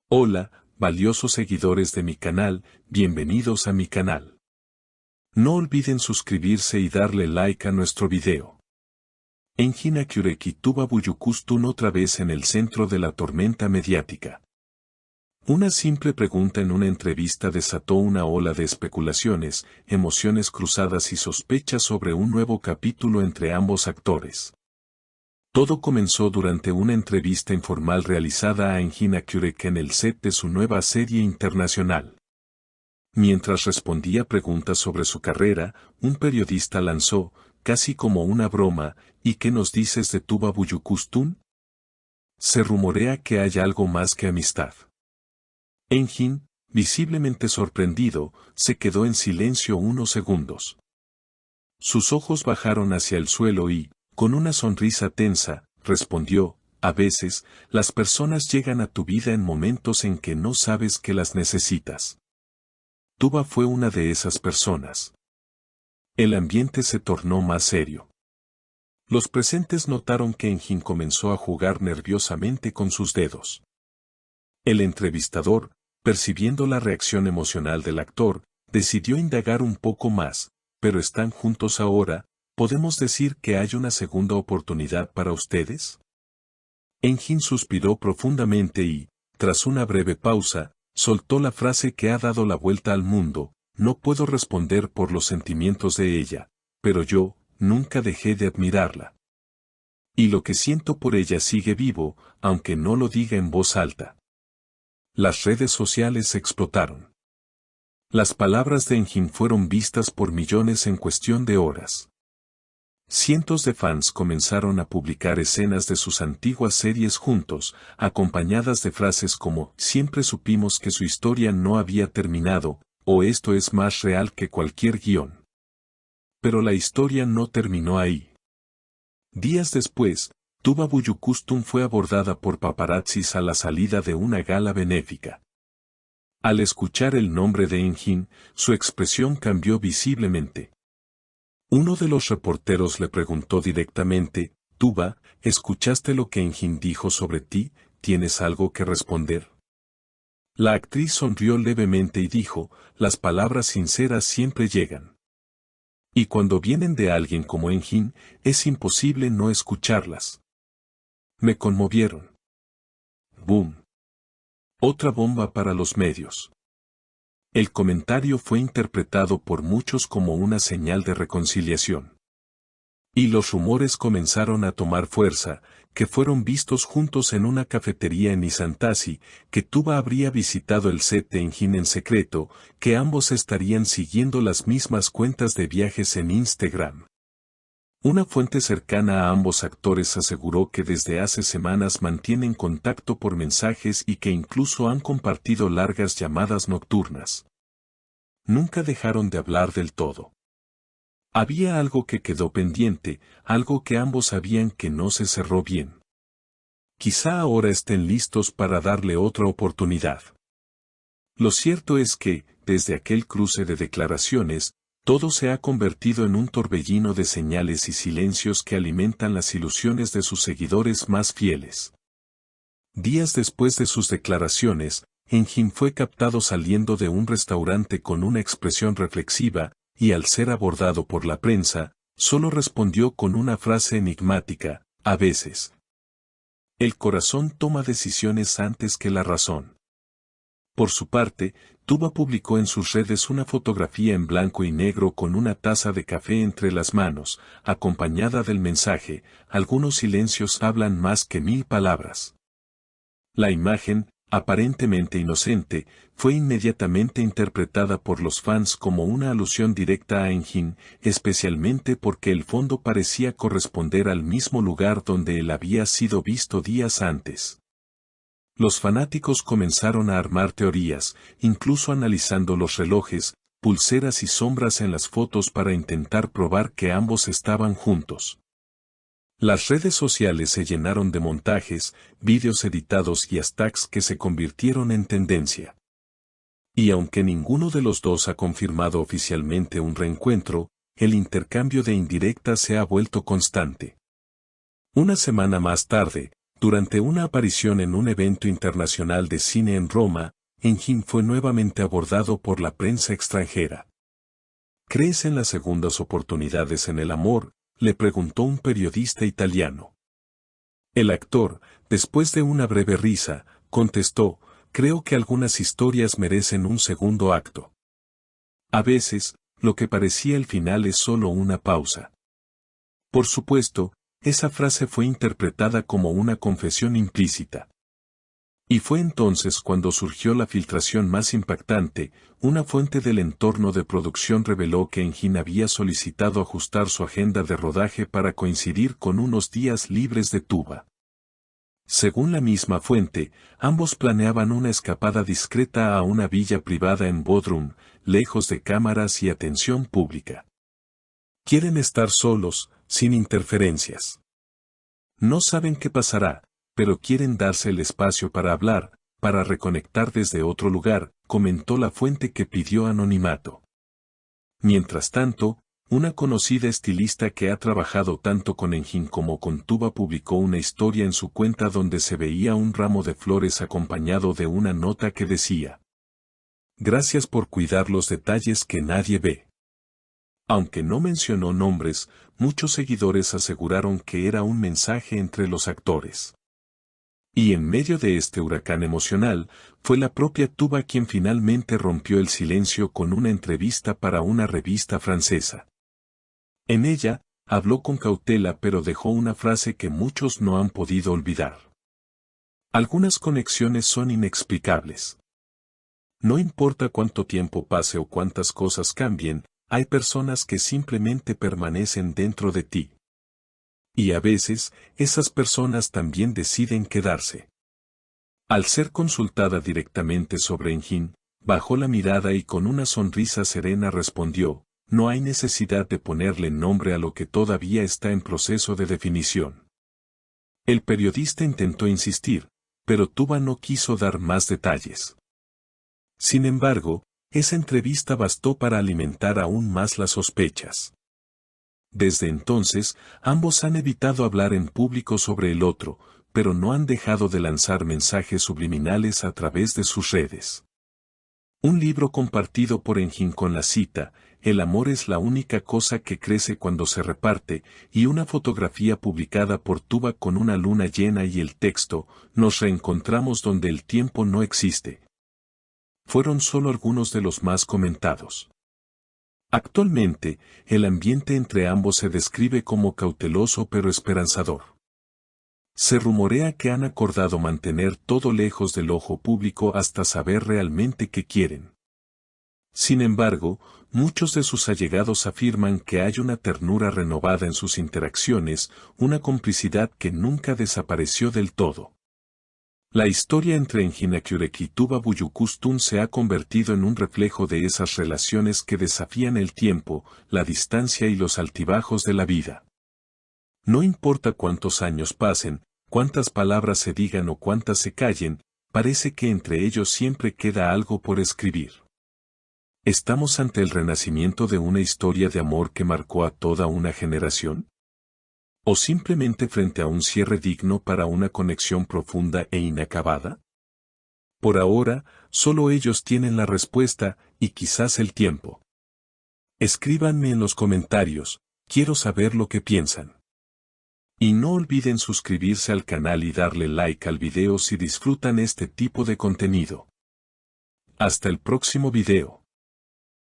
Hola, valiosos seguidores de mi canal, bienvenidos a mi canal. No olviden suscribirse y darle like a nuestro video. Engin Akyureki Tuba Buyukustun otra vez en el centro de la tormenta mediática. Una simple pregunta en una entrevista desató una ola de especulaciones, emociones cruzadas y sospechas sobre un nuevo capítulo entre ambos actores. Todo comenzó durante una entrevista informal realizada a Engin Akyureki en el set de su nueva serie internacional. Mientras respondía preguntas sobre su carrera, un periodista lanzó, casi como una broma, ¿y qué nos dices de Tuba Buyukustun? Se rumorea que hay algo más que amistad. Engin, visiblemente sorprendido, se quedó en silencio unos segundos. Sus ojos bajaron hacia el suelo y, con una sonrisa tensa, respondió, a veces, las personas llegan a tu vida en momentos en que no sabes que las necesitas. Tuba fue una de esas personas. El ambiente se tornó más serio. Los presentes notaron que Engin comenzó a jugar nerviosamente con sus dedos. El entrevistador, percibiendo la reacción emocional del actor, decidió indagar un poco más, pero están juntos ahora. ¿Podemos decir que hay una segunda oportunidad para ustedes? Engin suspiró profundamente y, tras una breve pausa, soltó la frase que ha dado la vuelta al mundo: no puedo responder por los sentimientos de ella, pero yo, nunca dejé de admirarla. Y lo que siento por ella sigue vivo, aunque no lo diga en voz alta. Las redes sociales explotaron. Las palabras de Engin fueron vistas por millones en cuestión de horas. Cientos de fans comenzaron a publicar escenas de sus antiguas series juntos, acompañadas de frases como «Siempre supimos que su historia no había terminado», o «Esto es más real que cualquier guión». Pero la historia no terminó ahí. Días después, Tuba Buyukustun fue abordada por paparazzis a la salida de una gala benéfica. Al escuchar el nombre de Engin, su expresión cambió visiblemente. Uno de los reporteros le preguntó directamente, Tuba, ¿escuchaste lo que Engin dijo sobre ti? ¿Tienes algo que responder? La actriz sonrió levemente y dijo, las palabras sinceras siempre llegan. Y cuando vienen de alguien como Engin, es imposible no escucharlas. Me conmovieron. Boom. Otra bomba para los medios. El comentario fue interpretado por muchos como una señal de reconciliación. Y los rumores comenzaron a tomar fuerza, que fueron vistos juntos en una cafetería en Isantasi, que Tuba habría visitado el set de Engin en secreto, que ambos estarían siguiendo las mismas cuentas de viajes en Instagram. Una fuente cercana a ambos actores aseguró que desde hace semanas mantienen contacto por mensajes y que incluso han compartido largas llamadas nocturnas. Nunca dejaron de hablar del todo. Había algo que quedó pendiente, algo que ambos sabían que no se cerró bien. Quizá ahora estén listos para darle otra oportunidad. Lo cierto es que, desde aquel cruce de declaraciones, todo se ha convertido en un torbellino de señales y silencios que alimentan las ilusiones de sus seguidores más fieles. Días después de sus declaraciones, Engin fue captado saliendo de un restaurante con una expresión reflexiva, y al ser abordado por la prensa, solo respondió con una frase enigmática, a veces. El corazón toma decisiones antes que la razón. Por su parte, Tuba publicó en sus redes una fotografía en blanco y negro con una taza de café entre las manos, acompañada del mensaje, algunos silencios hablan más que 1000 palabras. La imagen, aparentemente inocente, fue inmediatamente interpretada por los fans como una alusión directa a Engin, especialmente porque el fondo parecía corresponder al mismo lugar donde él había sido visto días antes. Los fanáticos comenzaron a armar teorías, incluso analizando los relojes, pulseras y sombras en las fotos para intentar probar que ambos estaban juntos. Las redes sociales se llenaron de montajes, vídeos editados y hashtags que se convirtieron en tendencia. Y aunque ninguno de los dos ha confirmado oficialmente un reencuentro, el intercambio de indirectas se ha vuelto constante. Una semana más tarde, Durante una aparición en un evento internacional de cine en Roma, Engin fue nuevamente abordado por la prensa extranjera. ¿Crees en las segundas oportunidades en el amor?, le preguntó un periodista italiano. El actor, después de una breve risa, contestó: creo que algunas historias merecen un segundo acto. A veces, lo que parecía el final es solo una pausa. Por supuesto, esa frase fue interpretada como una confesión implícita. Y fue entonces cuando surgió la filtración más impactante. Una fuente del entorno de producción reveló que Engin había solicitado ajustar su agenda de rodaje para coincidir con unos días libres de Tuba. Según la misma fuente, ambos planeaban una escapada discreta a una villa privada en Bodrum, lejos de cámaras y atención pública. Quieren estar solos, sin interferencias. No saben qué pasará, pero quieren darse el espacio para hablar, para reconectar desde otro lugar, comentó la fuente que pidió anonimato. Mientras tanto, una conocida estilista que ha trabajado tanto con Engin como con Tuba publicó una historia en su cuenta donde se veía un ramo de flores acompañado de una nota que decía: gracias por cuidar los detalles que nadie ve. Aunque no mencionó nombres, muchos seguidores aseguraron que era un mensaje entre los actores. Y en medio de este huracán emocional, fue la propia Tuba quien finalmente rompió el silencio con una entrevista para una revista francesa. En ella, habló con cautela pero dejó una frase que muchos no han podido olvidar. Algunas conexiones son inexplicables. No importa cuánto tiempo pase o cuántas cosas cambien, hay personas que simplemente permanecen dentro de ti. Y a veces, esas personas también deciden quedarse. Al ser consultada directamente sobre Engin, bajó la mirada y con una sonrisa serena respondió: no hay necesidad de ponerle nombre a lo que todavía está en proceso de definición. El periodista intentó insistir, pero Tuba no quiso dar más detalles. Sin embargo, esa entrevista bastó para alimentar aún más las sospechas. Desde entonces, ambos han evitado hablar en público sobre el otro, pero no han dejado de lanzar mensajes subliminales a través de sus redes. Un libro compartido por Engin con la cita: el amor es la única cosa que crece cuando se reparte, y una fotografía publicada por Tuba con una luna llena y el texto: nos reencontramos donde el tiempo no existe. Fueron solo algunos de los más comentados. Actualmente, el ambiente entre ambos se describe como cauteloso pero esperanzador. Se rumorea que han acordado mantener todo lejos del ojo público hasta saber realmente qué quieren. Sin embargo, muchos de sus allegados afirman que hay una ternura renovada en sus interacciones, una complicidad que nunca desapareció del todo. La historia entre Engin Akyurek y Tuba Büyüküstün se ha convertido en un reflejo de esas relaciones que desafían el tiempo, la distancia y los altibajos de la vida. No importa cuántos años pasen, cuántas palabras se digan o cuántas se callen, parece que entre ellos siempre queda algo por escribir. ¿Estamos ante el renacimiento de una historia de amor que marcó a toda una generación? ¿O simplemente frente a un cierre digno para una conexión profunda e inacabada? Por ahora, solo ellos tienen la respuesta, y quizás el tiempo. Escríbanme en los comentarios, quiero saber lo que piensan. Y no olviden suscribirse al canal y darle like al video si disfrutan este tipo de contenido. Hasta el próximo video.